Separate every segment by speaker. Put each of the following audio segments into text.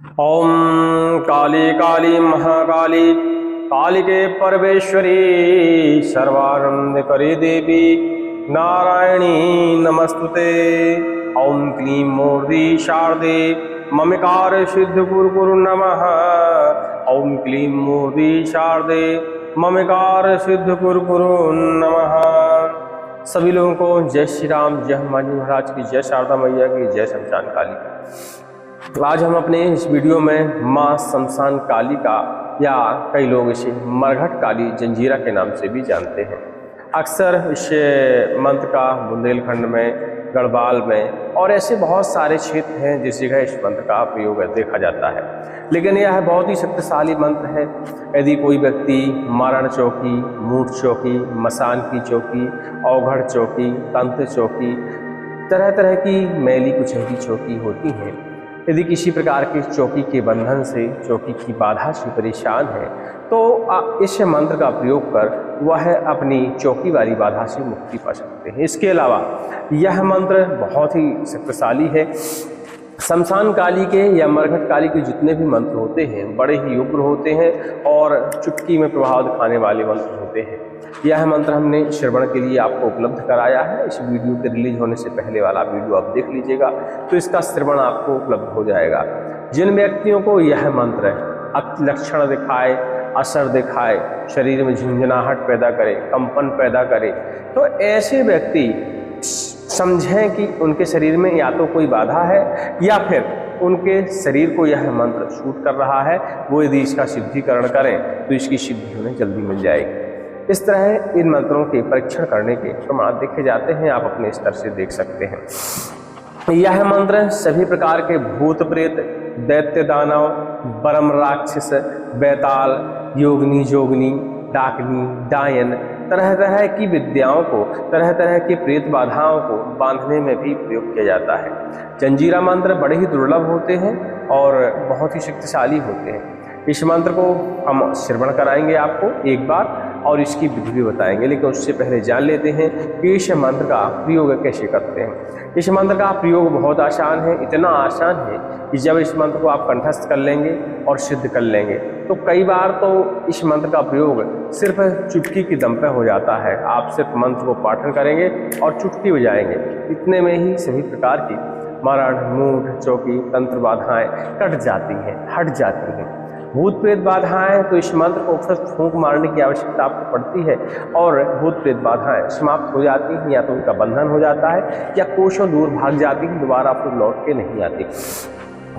Speaker 1: ओम काली काली महाकाली कालिके परमेश्वरी सर्वानंद करे देवी नारायणी नमस्तुते। ओम क्लीं मूर्ति शारदे ममिकार सिद्ध गुरु नमः। ओम क्लीं मूर्ति शारदे ममिकार सिद्ध गुरु नमः। सभी लोगों को जय श्री राम, जय हनुमान जी महाराज की, जय शारदा मैया की, जय शमशान काली की। आज हम अपने इस वीडियो में माँ शमशान काली का, या कई लोग इसे मरघट काली जंजीरा के नाम से भी जानते हैं। अक्सर इस मंत्र का बुंदेलखंड में, गढ़वाल में और ऐसे बहुत सारे क्षेत्र हैं जिस जगह इस मंत्र का प्रयोग देखा जाता है। लेकिन यह बहुत ही शक्तिशाली मंत्र है। यदि कोई व्यक्ति मारण चौकी, मूठ चौकी, मसान की चौकी, औघड़ चौकी, तंत्र चौकी, तरह तरह की मैली कुचैली चौकी होती हैं, यदि किसी प्रकार की चौकी के बंधन से, चौकी की बाधा से परेशान है, तो इस मंत्र का प्रयोग कर वह अपनी चौकी वाली बाधा से मुक्ति पा सकते हैं। इसके अलावा यह मंत्र बहुत ही शक्तिशाली है। शमशान काली के या मरघट काली के जितने भी मंत्र होते हैं बड़े ही उग्र होते हैं और चुटकी में प्रभाव दिखाने वाले मंत्र होते हैं। यह मंत्र हमने श्रवण के लिए आपको उपलब्ध कराया है। इस वीडियो के रिलीज होने से पहले वाला वीडियो आप देख लीजिएगा तो इसका श्रवण आपको उपलब्ध हो जाएगा। जिन व्यक्तियों को यह मंत्र लक्षण दिखाए, असर दिखाए, शरीर में झुंझुनाहट पैदा करे, कंपन पैदा करे, तो ऐसे व्यक्ति समझें कि उनके शरीर में या तो कोई बाधा है या फिर उनके शरीर को यह मंत्र छूट कर रहा है। वो यदि इसका सिद्धिकरण करें तो इसकी सिद्धि उन्हें जल्दी मिल जाएगी। इस तरह इन मंत्रों के परीक्षण करने के प्रमाण देखे जाते हैं, आप अपने स्तर से देख सकते हैं। यह मंत्र सभी प्रकार के भूत प्रेत, दैत्य दानव, बरम राक्षस, बैताल, योगिनी जोगनी, डाकनी, डायन, तरह तरह की विद्याओं को, तरह तरह के प्रेत बाधाओं को बांधने में भी प्रयोग किया जाता है। जंजीरा मंत्र बड़े ही दुर्लभ होते हैं और बहुत ही शक्तिशाली होते हैं। इस मंत्र को हम श्रवण कराएंगे आपको एक बार और इसकी विधि भी बताएंगे, लेकिन उससे पहले जान लेते हैं कि इस मंत्र का प्रयोग कैसे करते हैं। इस मंत्र का प्रयोग बहुत आसान है, इतना आसान है कि जब इस मंत्र को आप कंठस्थ कर लेंगे और सिद्ध कर लेंगे तो कई बार तो इस मंत्र का प्रयोग सिर्फ चुटकी की दम पे हो जाता है। आप सिर्फ मंत्र को पाठन करेंगे और चुटकी बजाएंगे, इतने में ही सभी प्रकार की मरण, मूठ, चौकी, तंत्र बाधाएं कट जाती हैं, हट जाती हैं। भूत प्रेत बाधाएं तो इस मंत्र को फिर फूंक मारने की आवश्यकता आपको पड़ती है और भूत प्रेत बाधाएं समाप्त हो जाती हैं, या तो उनका बंधन हो जाता है या कोसों दूर भाग जाती हैं, दोबारा फिर लौट के नहीं आती।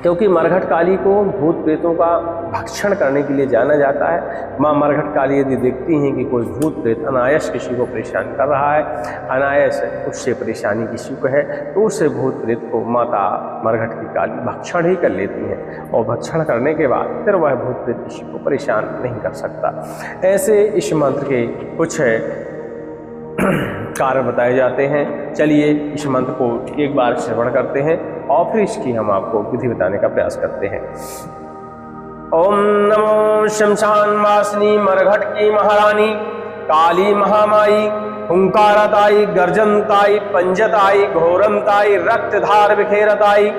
Speaker 1: क्योंकि मरघट काली को भूत प्रेतों का भक्षण करने के लिए जाना जाता है। माँ मरघट काली यदि देखती हैं कि कोई भूत प्रेत अनायास किसी को परेशान कर रहा है, अनायास उससे परेशानी किसी को है, तो उस भूत प्रेत को माता मरघट की काली भक्षण ही कर लेती हैं और भक्षण करने के बाद फिर वह भूत प्रेत किसी को परेशान नहीं कर सकता। ऐसे इस मंत्र के कुछ कारण बताए जाते हैं। चलिए इस मंत्र को एक बार श्रवण करते हैं और फिर इसकी हम आपको विधि बताने का प्रयास करते हैं। ओम नमो शमशान वासिनी मरघट की महारानी काली महामाई, हुंकारताई, गर्जनताई, पंजताई, घोरनताई, रक्तधार बिखेरताई,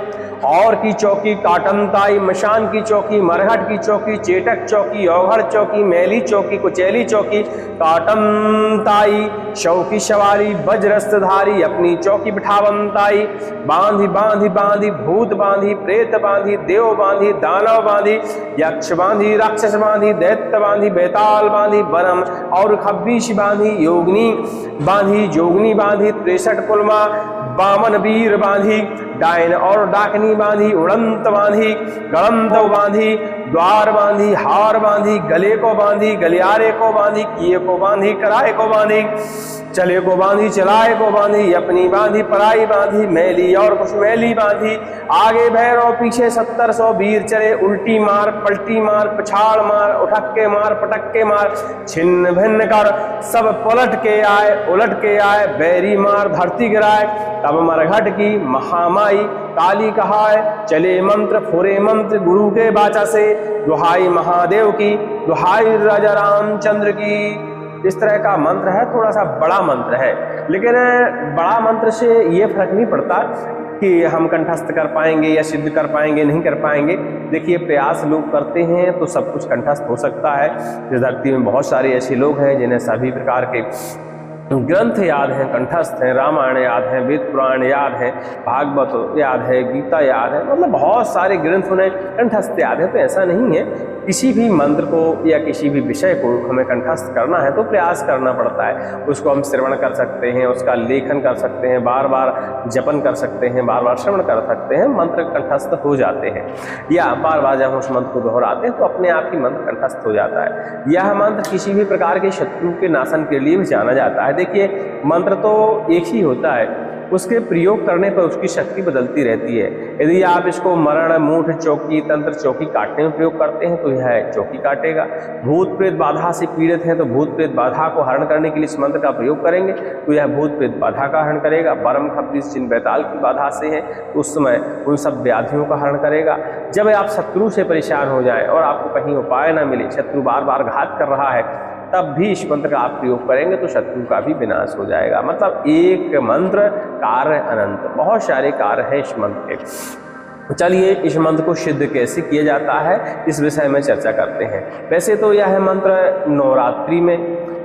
Speaker 1: और की चौकी, काटनताई, मशान की चौकी, मरघट की चौकी, चेटक चौकी, औघड़ चौकी, मैली चौकी, कुचैली चौकी, काटनताई, शौकी सवारी, वज्रस्तधारी, अपनी चौकी बिठावनताई, बांधी बांधी बांधी, भूत बांधी, प्रेत बांधी, देव बांधी, दानव बांधी, यक्ष बांधी, राक्षस बांधी, दैत्य बांधी, बैताल बांधी, बरम और खब्बीश बांधी, योगिनी बांधी, जोगनी बांधी, 63 कुलमा, बामन वीर बांधी, डायन और डाकनी बांधी, उड़ंत बांधी, गड़ंत बांधी, द्वार बांधी, हार बांधी, गले को बांधी, गलियारे को बांधी, किए को बांधी, कराए को बांधी, चले को बांधी, चलाए को बांधी, अपनी बांधी, पराई बांधी, मैली और कुछ मैली बांधी, आगे भैरव पीछे 70 वीर चले, उल्टी मार, पलटी मार, पछाड़ मार, उठक्के मार, पटक्के मार, छिन्न भिन्न कर सब पलट के आए, उलट के आए, बैरी मार, धरती गिराए, तब मरघट की महामाई काली कहाय, चले मंत्र फुरे मंत्र गुरु के बाचा से, दुहाई महादेव की, दुहाई राजा रामचंद्र की। इस तरह का मंत्र है, थोड़ा सा बड़ा मंत्र है, लेकिन बड़ा मंत्र से ये फर्क नहीं पड़ता कि हम कंठस्थ कर पाएंगे या सिद्ध कर पाएंगे, नहीं कर पाएंगे। देखिए, प्रयास लोग करते हैं तो सब कुछ कंठस्थ हो सकता है। इस धरती में बहुत सारे ऐसे लोग हैं जिन्हें सभी प्रकार के ग्रंथ याद हैं, कंठस्थ हैं, रामायण याद है, वेद पुराण याद है, भागवत याद है, गीता याद है, मतलब बहुत सारे ग्रंथ उन्हें कंठस्थ याद है। तो ऐसा नहीं है, किसी भी मंत्र को या किसी भी विषय को हमें कंठस्थ करना है तो प्रयास करना पड़ता है। उसको हम श्रवण कर सकते हैं, उसका लेखन कर सकते हैं, बार बार जपन कर सकते हैं, बार बार श्रवण कर सकते हैं, मंत्र कंठस्थ हो जाते हैं। या बार बार जब हम उस मंत्र को दोहराते हैं तो अपने आप ही मंत्र कंठस्थ हो जाता है। यह मंत्र किसी भी प्रकार के शत्रु के नाशन के लिए भी जाना जाता है। देखिए, मंत्र तो एक ही होता है, उसके प्रयोग करने पर उसकी शक्ति बदलती रहती है। यदि आप इसको मरण, मूठ, चौकी, तंत्र, चौकी काटने में प्रयोग करते हैं तो यह चौकी काटेगा। भूत प्रेत बाधा से पीड़ित हैं तो भूत प्रेत बाधा को हरण करने के लिए इस मंत्र का प्रयोग करेंगे तो यह भूत प्रेत बाधा का हरण करेगा। बरम, खप्पीस, जिन बैताल की बाधा से है तो उस समय उन सब व्याधियों का हरण करेगा। जब आप शत्रु से परेशान हो जाए और आपको कहीं उपाय न मिले, शत्रु बार बार घात कर रहा है, तब भी इस मंत्र का आप प्रयोग करेंगे तो शत्रु का भी विनाश हो जाएगा। मतलब एक मंत्र कार्य अनंत, बहुत सारे कार्य हैं इस मंत्र के। चलिए, इस मंत्र को सिद्ध कैसे किया जाता है इस विषय में चर्चा करते हैं। वैसे तो यह मंत्र नवरात्रि में,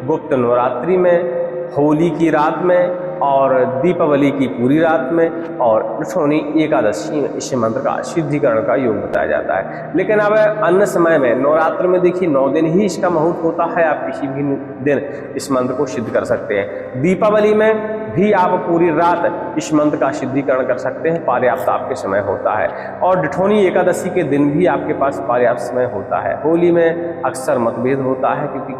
Speaker 1: गुप्त नवरात्रि में, होली की रात में और दीपावली की पूरी रात में और लठौनी एकादशी में इस मंत्र का सिद्धिकरण का योग बताया जाता है। लेकिन अब अन्य समय में, नवरात्र में देखिए 9 दिन ही इसका मुहूर्त होता है, आप किसी भी दिन इस मंत्र को सिद्ध कर सकते हैं। दीपावली में भी आप पूरी रात इस मंत्र का सिद्धिकरण कर सकते हैं, पर्याप्त आपके समय होता है। और लठौनी एकादशी के दिन भी आपके पास पर्याप्त समय होता है। होली में अक्सर मतभेद होता है क्योंकि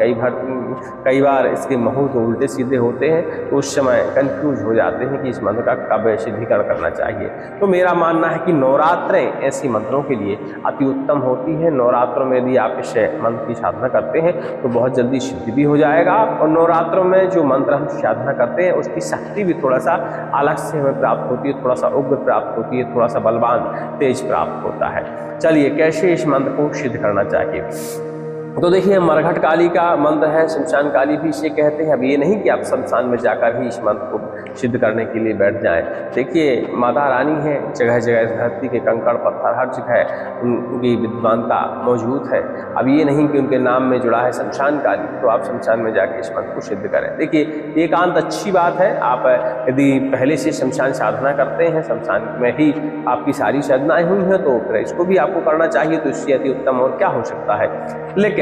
Speaker 1: कई बार इसके मुहूर्त उल्टे सीधे होते हैं, तो उस समय कंफ्यूज हो जाते हैं कि इस मंत्र का कब सिद्धिकरण करना चाहिए। तो मेरा मानना है कि नवरात्रें ऐसी मंत्रों के लिए अति उत्तम होती है। नवरात्रों में यदि आप इस मंत्र की साधना करते हैं तो बहुत जल्दी सिद्ध भी हो जाएगा। और नवरात्रों में जो मंत्र हम साधना करते हैं उसकी शक्ति भी थोड़ा सा अलग से हमें प्राप्त होती है, थोड़ा सा उग्र प्राप्त होती है, थोड़ा सा बलवान, तेज प्राप्त होता है। चलिए, कैसे इस मंत्र को सिद्ध करना चाहिए? तो देखिए, मरघट काली का मंत्र है, शमशान काली भी इसे कहते हैं। अब ये नहीं कि आप शमशान में जाकर ही इस मंत्र को सिद्ध करने के लिए बैठ जाएं। देखिए, माता रानी है, जगह जगह इस धरती के कंकड़ पत्थर हर जगह उनकी विद्वानता मौजूद है। अब ये नहीं कि उनके नाम में जुड़ा है शमशान काली तो आप शमशान में जाके इस मंत्र को सिद्ध करें। देखिए, एकांत अच्छी बात है। आप यदि पहले से शमशान साधना करते हैं, शमशान में ही आपकी सारी साधनाएं हुई हैं तो फिर इसको भी आपको करना चाहिए, तो इससे अति उत्तम और क्या हो सकता है। लेकिन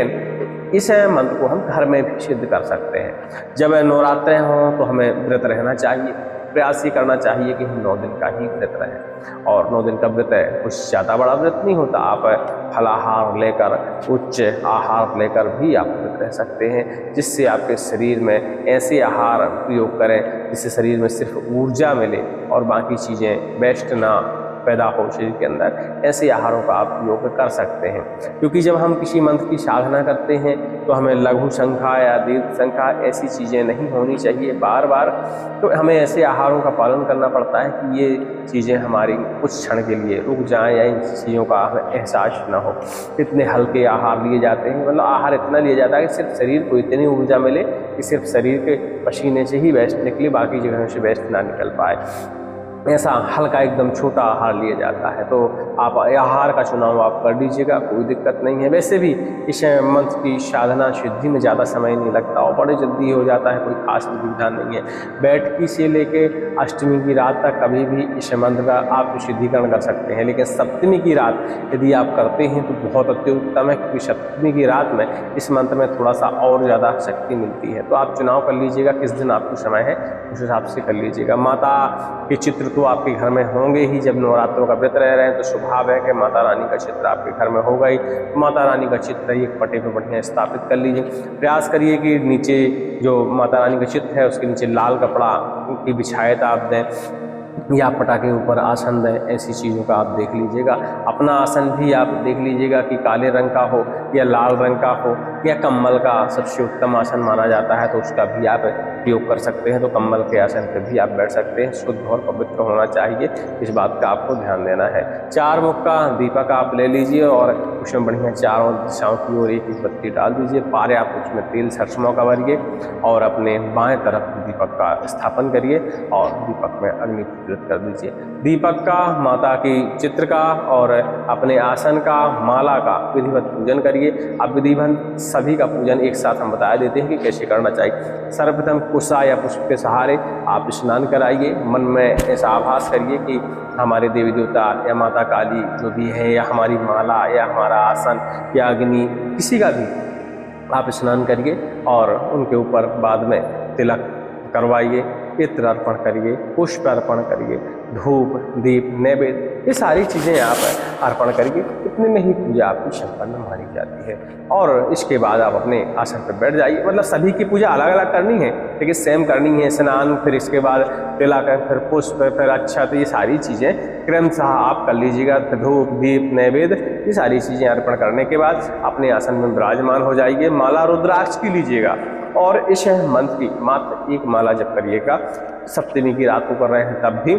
Speaker 1: इस मंत्र को हम घर में भी सिद्ध कर सकते हैं। जब नवरात्रें हों तो हमें व्रत रहना चाहिए, प्रयास ये करना चाहिए कि हम 9 दिन का ही व्रत रहें। और 9 दिन का व्रत है, कुछ ज़्यादा बड़ा व्रत नहीं होता। आप फलाहार लेकर, उच्च आहार लेकर भी आप व्रत रह सकते हैं, जिससे आपके शरीर में ऐसे आहार प्रयोग करें जिससे शरीर में सिर्फ ऊर्जा मिले और बाकी चीज़ें वेस्ट ना पैदा हो शरीर के अंदर। ऐसे आहारों का आप योग कर सकते हैं। क्योंकि जब हम किसी मंत्र की साधना करते हैं तो हमें लघु संख्या या दीर्घ संख्या ऐसी चीज़ें नहीं होनी चाहिए बार बार। तो हमें ऐसे आहारों का पालन करना पड़ता है कि ये चीज़ें हमारी कुछ क्षण के लिए रुक जाएं या इन चीज़ों का हमें एहसास ना हो। इतने हल्के आहार लिए जाते हैं, मतलब आहार इतना लिया जाता है कि सिर्फ शरीर को इतनी ऊर्जा मिले कि सिर्फ शरीर के पसीने से ही वेस्ट निकले, बाकी जगहों से वेस्ट ना निकल पाए। ऐसा हल्का एकदम छोटा आहार लिया जाता है। तो आप आहार का चुनाव आप कर लीजिएगा, कोई दिक्कत नहीं है। वैसे भी इस मंत्र की साधना सिद्धि में ज़्यादा समय नहीं लगता और बड़े जल्दी हो जाता है, कोई खास विधान नहीं है। बैठकी से लेके अष्टमी की रात तक कभी भी इस मंत्र का आप सिद्धिकरण कर सकते हैं। लेकिन सप्तमी की रात यदि आप करते हैं तो बहुत अति उत्तम है, क्योंकि सप्तमी की रात में इस मंत्र में थोड़ा सा और ज़्यादा शक्ति मिलती है। तो आप चुनाव कर लीजिएगा किस दिन आपको समय है, उस हिसाब से कर लीजिएगा। माता के चित्र तो आपके घर में होंगे ही, जब नवरात्रों का व्रत रह रहे हैं तो स्वभाव है कि माता रानी का चित्र आपके घर में होगा ही। माता रानी का चित्र एक पटे पे बढ़िया स्थापित कर लीजिए। प्रयास करिए कि नीचे जो माता रानी का चित्र है उसके नीचे लाल कपड़ा की बिछायत आप दें या पटा के ऊपर आसन दें। ऐसी चीज़ों का आप देख लीजिएगा। अपना आसन भी आप देख लीजिएगा कि काले रंग का हो या लाल रंग का हो या कम्बल का सबसे उत्तम आसन माना जाता है, तो उसका भी आप प्रयोग कर सकते हैं। तो कम्बल के आसन पर भी आप बैठ सकते हैं। शुद्ध और पवित्र होना चाहिए, इस बात का आपको ध्यान देना है। 4 मुख का दीपक आप ले लीजिए और उसमें बढ़िया चारों दिशाओं की ओर एक एक बत्ती डाल दीजिए। पारे आप उसमें तेल सरसों का भरिए और अपने बाएं तरफ दीपक का स्थापन करिए और दीपक में अग्नि प्रज्वलित कर दीजिए। दीपक का, माता की चित्र का और अपने आसन का, माला का विधिवत पूजन करिए। अब विधिवत सभी का पूजन एक साथ हम बता देते हैं कि कैसे करना चाहिए। सर्वप्रथम कुशा या पुष्प के सहारे आप स्नान कराइए। मन में ऐसा आभास करिए कि हमारे देवी देवता या माता काली जो भी है, या हमारी माला या हमारा आसन या अग्नि, किसी का भी आप स्नान करिए और उनके ऊपर बाद में तिलक करवाइए, इत्र अर्पण करिए, पुष्प अर्पण करिए, धूप, दीप, नैवेद्य, ये सारी चीज़ें आप अर्पण करिए। इतने में ही पूजा आपकी संपन्न मानी जाती है। और इसके बाद आप अपने आसन पर बैठ जाइए। मतलब सभी की पूजा अलग अलग करनी है, लेकिन सेम करनी है। स्नान, फिर इसके बाद तिलक, फिर पुष्प, फिर अक्षत, ये सारी चीज़ें क्रमशः आप कर लीजिएगा। धूप, दीप, नैवेद्य, ये सारी चीज़ें अर्पण करने के बाद अपने आसन में विराजमान हो जाइए। माला रुद्राक्ष की लीजिएगा और इस मंत्र की मात्र एक माला जप करिएगा। सप्तमी की रात को कर रहे हैं तब भी,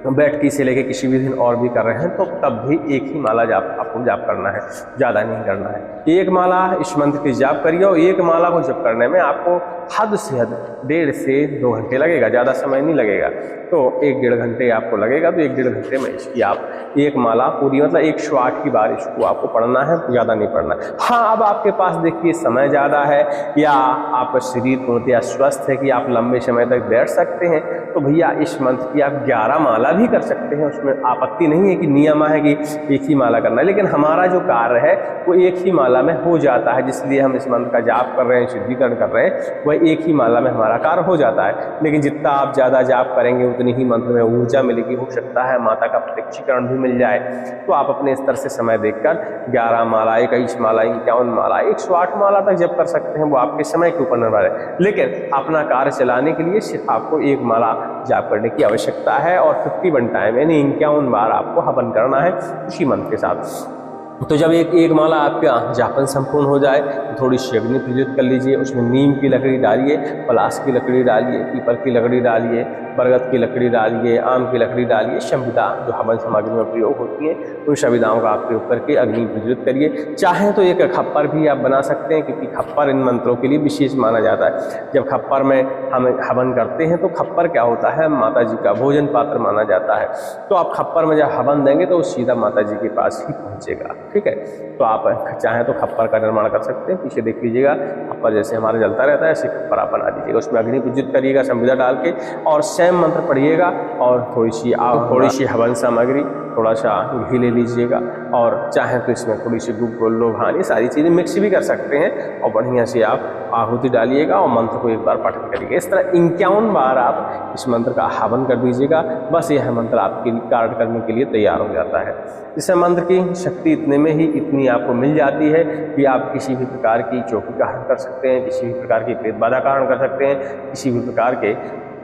Speaker 1: बैठकी से लेके किसी भी दिन और भी कर रहे हैं तो तब भी एक ही माला जाप आपको जाप करना है, ज़्यादा नहीं करना है। एक माला इस मंत्र की जाप करिए और एक माला को जप करने में आपको हद से हद 1.5 से 2 घंटे लगेगा, ज़्यादा समय नहीं लगेगा। तो 1-1.5 घंटे आपको लगेगा। तो 1-1.5 घंटे में इसकी आप एक माला पूरी, मतलब 108 की बार इसको आपको पढ़ना है, ज़्यादा नहीं पढ़ना है। हाँ, अब आपके पास देखिए समय ज़्यादा है या आपका शरीर पूर्णतया स्वस्थ है कि आप लंबे समय तक बैठ सकते हैं, तो भैया इस मंत्र की आप 11 माला भी कर सकते हैं। उसमें आपत्ति नहीं है कि नियम है कि एक ही माला करना है, लेकिन हमारा जो कार्य है वो एक ही माला में हो जाता है, जिसलिए हम इस मंत्र का जाप कर रहे हैं, शुद्धिकरण कर रहे हैं, वह एक ही माला में हमारा कार्य हो जाता है। लेकिन जितना आप ज़्यादा जाप करेंगे उतनी ही मंत्र में ऊर्जा मिलेगी। हो सकता है माता का प्रत्यक्षीकरण भी मिल जाए। तो आप अपने स्तर से समय देखकर 11 माला, 21 माला, 51 माला, 108 माला तक जप कर सकते हैं। वो आपके समय के ऊपर निर्भर है, लेकिन अपना कार्य चलाने के लिए सिर्फ आपको एक माला जाप करने की आवश्यकता है और 51 टाइम यानी 51 बार आपको हवन करना है उसी मंत्र के साथ। तो जब एक माला आपका जापन संपूर्ण हो जाए तो थोड़ी सी अग्नि प्रज्वलित कर लीजिए। उसमें नीम की लकड़ी डालिए, पलाश की लकड़ी डालिए, पीपल की लकड़ी डालिए, बरगद की लकड़ी डालिए, आम की लकड़ी डालिए। संविदा जो हवन सामग्री में प्रयोग होती है उन संविदाओं का आप प्रयोग करके अग्नि प्रज्वलित करिए। चाहें तो एक खप्पर भी आप बना सकते हैं, क्योंकि खप्पर इन मंत्रों के लिए विशेष माना जाता है। जब खप्पर में हम हवन करते हैं तो खप्पर क्या होता है, माता जी का भोजन पात्र माना जाता है। तो आप खप्पर में जब हवन देंगे तो वो सीधा माता जी के पास ही पहुँचेगा। ठीक है, तो आप चाहें तो खप्पर का निर्माण कर सकते हैं। पीछे देख लीजिएगा, खप्पर जैसे हमारा जलता रहता है ऐसे खप्पर आप बना दीजिएगा। उसमें अग्नि प्रज्वलित करिएगा संविदा डाल के और सेम मंत्र पढ़िएगा और थोड़ी सी हवन सामग्री, थोड़ा सा घी ले लीजिएगा और चाहें तो इसमें थोड़ी सी गुड़, लोभान, ये सारी चीज़ें मिक्स भी कर सकते हैं और बढ़िया से आप आहुति डालिएगा और मंत्र को एक बार पठन करिएगा। इस तरह 51 बार आप इस मंत्र का हवन कर दीजिएगा। बस यह मंत्र आपके कार्य करने के लिए तैयार हो जाता है। इस मंत्र की शक्ति इतने में ही इतनी आपको मिल जाती है कि आप किसी भी प्रकार की चौकी का हरण कर सकते हैं, किसी भी प्रकार की पेट बाधा का हरण कर सकते हैं, किसी भी प्रकार के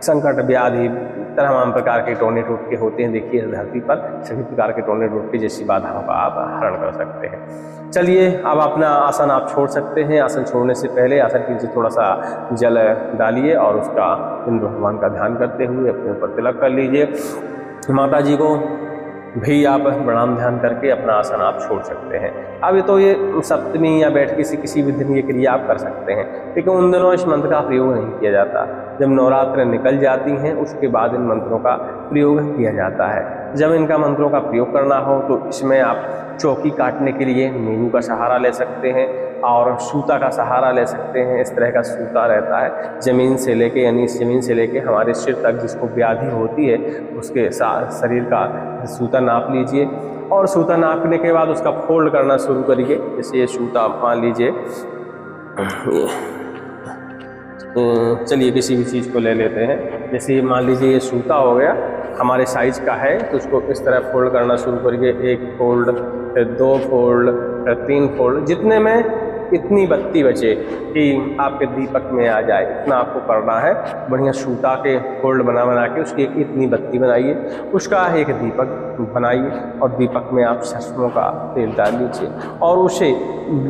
Speaker 1: संकट, व्याधि, तमाम प्रकार के टोने टोटके होते हैं। देखिए धरती पर सभी प्रकार के टोने टोटके जैसी बाधाओं का आप हरण कर सकते हैं। चलिए अब अपना आसन आप छोड़ सकते हैं। आसन छोड़ने से पहले आसन के नीचे थोड़ा सा जल डालिए और उसका इंद्र भगवान का ध्यान करते हुए अपने ऊपर तिलक कर लीजिए। माता जी को भी आप प्रणाम ध्यान करके अपना आसन आप छोड़ सकते हैं। अब तो ये सप्तमी या बैठकी से किसी भी दिन ये क्रिया आप कर सकते हैं, लेकिन उन दिनों इस मंत्र का प्रयोग नहीं किया जाता। जब नवरात्र निकल जाती हैं उसके बाद इन मंत्रों का प्रयोग किया जाता है। जब इनका मंत्रों का प्रयोग करना हो तो इसमें आप चौकी काटने के लिए नींबू का सहारा ले सकते हैं और सूता का सहारा ले सकते हैं। इस तरह का सूता रहता है ज़मीन से लेके, यानी ज़मीन से लेके हमारे सिर तक जिसको व्याधि होती है उसके शरीर का सूता नाप लीजिए और सूता नापने के बाद उसका फोल्ड करना शुरू करिए। जैसे ये सूता मान लीजिए, चलिए किसी भी चीज़ को ले लेते हैं। जैसे मान लीजिए ये सूता हो गया, हमारे साइज का है, तो उसको इस तरह फोल्ड करना शुरू करिए। 1 फोल्ड, फिर 2 फोल्ड, फिर 3 फोल्ड, जितने में इतनी बत्ती बचे कि आपके दीपक में आ जाए, इतना आपको करना है। बढ़िया सूता के फोल्ड बना बना के उसकी एक इतनी बत्ती बनाइए, उसका एक दीपक बनाइए और दीपक में आप सरसों का तेल डाल लीजिए और उसे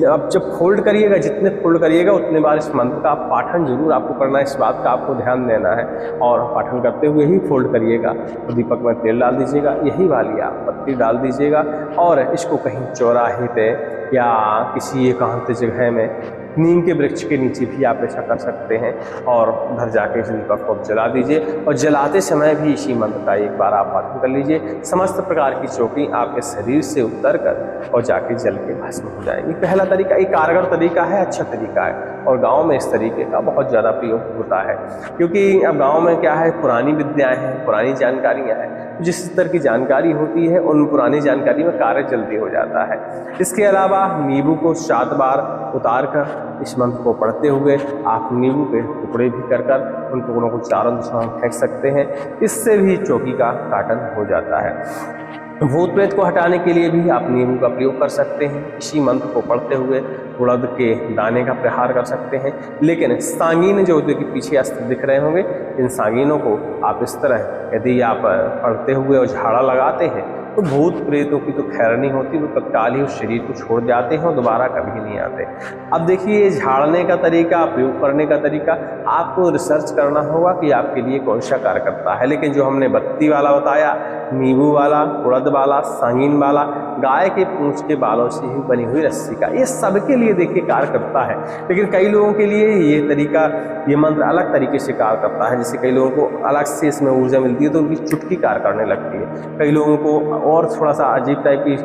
Speaker 1: अब जब फोल्ड करिएगा, जितने फोल्ड करिएगा उतने बार इस मंत्र का पाठन जरूर आपको करना है। इस बात का आपको ध्यान देना है और पाठन करते हुए ही फोल्ड करिएगा। तो दीपक में तेल डाल दीजिएगा, यही वाली आप पत्ती डाल दीजिएगा और इसको कहीं चौराहे पे या किसी एकांत जगह में नीम के वृक्ष के नीचे भी आप ऐसा कर सकते हैं और उधर जाके इस दीपक को जला दीजिए और जलाते समय भी इसी मंत्र का एक बार आप पाठन कर लीजिए। समस्त प्रकार की चोटी आपके शरीर से उतर कर और जाके जल के भस्म हो जाएगी। पहला तरीका एक कारगर तरीका है, अच्छा तरीका है और गाँव में इस तरीके का बहुत ज़्यादा प्रयोग होता है, क्योंकि अब गाँव में क्या है, पुरानी विद्याएँ हैं, पुरानी जानकारियाँ हैं। जिस स्तर की जानकारी होती है उन पुरानी जानकारी में कार्य जल्दी हो जाता है। इसके अलावा नींबू को 7 बार उतार कर इस मंत्र को पढ़ते हुए आप नींबू के टुकड़े भी कर उन टुकड़ों को चारों दिशाओं में फेंक सकते हैं। इससे भी चौकी का काटन हो जाता है। भूत प्रेत को हटाने के लिए भी आप नींबू का प्रयोग कर सकते हैं। इसी मंत्र को पढ़ते हुए उड़द के दाने का प्रहार कर सकते हैं। लेकिन सांगीन जो कि पीछे अस्त्र दिख रहे होंगे, इन सांगीनों को आप इस तरह यदि आप पढ़ते हुए और झाड़ा लगाते हैं तो भूत प्रेतों की तो खैर नहीं होती, वो तत्काल ही उस शरीर को छोड़ जाते हैं और दोबारा कभी नहीं आते। अब देखिए, झाड़ने का तरीका, प्रयोग करने का तरीका आपको रिसर्च करना होगा कि आपके लिए कौन सा कार्य करता है। लेकिन जो हमने बत्ती वाला बताया, नींबू वाला, उड़द वाला, सांगीन वाला, गाय के पूंछ के बालों से ही बनी हुई रस्सी का, ये सबके लिए देखिए कार्य करता है। लेकिन कई लोगों के लिए ये तरीका, ये मंत्र अलग तरीके से कार्य करता है। जैसे कई लोगों को अलग से इसमें ऊर्जा मिलती है तो उनकी चुटकी कार्य करने लगती है। कई लोगों को और थोड़ा सा अजीब टाइप की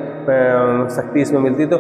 Speaker 1: शक्ति इसमें मिलती है तो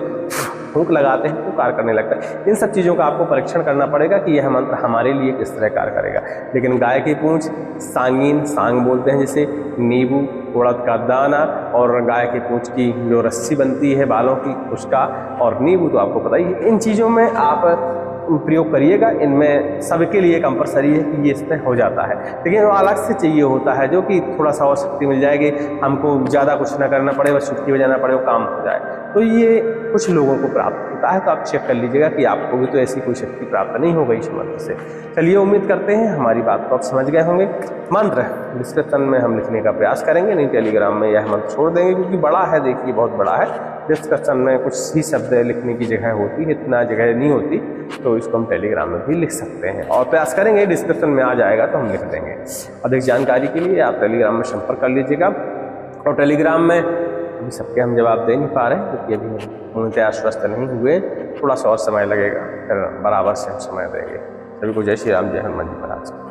Speaker 1: फूंक लगाते हैं तो कार्य करने लगता है। इन सब चीज़ों का आपको परीक्षण करना पड़ेगा कि यह मंत्र हमारे लिए किस तरह कार्य करेगा। लेकिन गाय की पूंछ, सांगीन, सांग बोलते हैं जिसे, नींबू, उड़द का दाना और गाय की पूंछ की जो रस्सी बनती है बालों की उसका, और नींबू तो आपको पता ही है। इन चीज़ों में आप प्रयोग करिएगा। इनमें सबके लिए कंपलसरी है कि ये इसमें हो जाता है। लेकिन वो अलग से चाहिए होता है जो कि थोड़ा सा और शक्ति मिल जाएगी, हमको ज़्यादा कुछ ना करना पड़े, बस चुटकी बजाना पड़े, वो काम हो जाए। तो ये कुछ लोगों को प्राप्त होता है। तो आप चेक कर लीजिएगा कि आपको भी तो ऐसी कोई शक्ति प्राप्त नहीं हो गई इस मंत्र से। चलिए, उम्मीद करते हैं हमारी बात को आप समझ गए होंगे। मंत्र डिस्क्रिप्शन में हम लिखने का प्रयास करेंगे, नहीं टेलीग्राम में यह मंत्र छोड़ देंगे क्योंकि बड़ा है, देखिए बहुत बड़ा है। डिस्क्रिप्शन में कुछ ही शब्द लिखने की जगह होती है, इतना जगह नहीं होती, तो इसको हम टेलीग्राम में भी लिख सकते हैं और प्रयास करेंगे डिस्क्रिप्शन में आ जाएगा तो हम लिख देंगे। अधिक जानकारी के लिए आप टेलीग्राम में संपर्क कर लीजिएगा। और टेलीग्राम में अभी सबके हम जवाब दे नहीं पा रहे क्योंकि अभी पूर्णतः आश्वस्त नहीं हुए, थोड़ा सा और समय लगेगा, फिर बराबर से हम समय देंगे। सभी को जय श्री राम, जय हनुमान जी महाराज।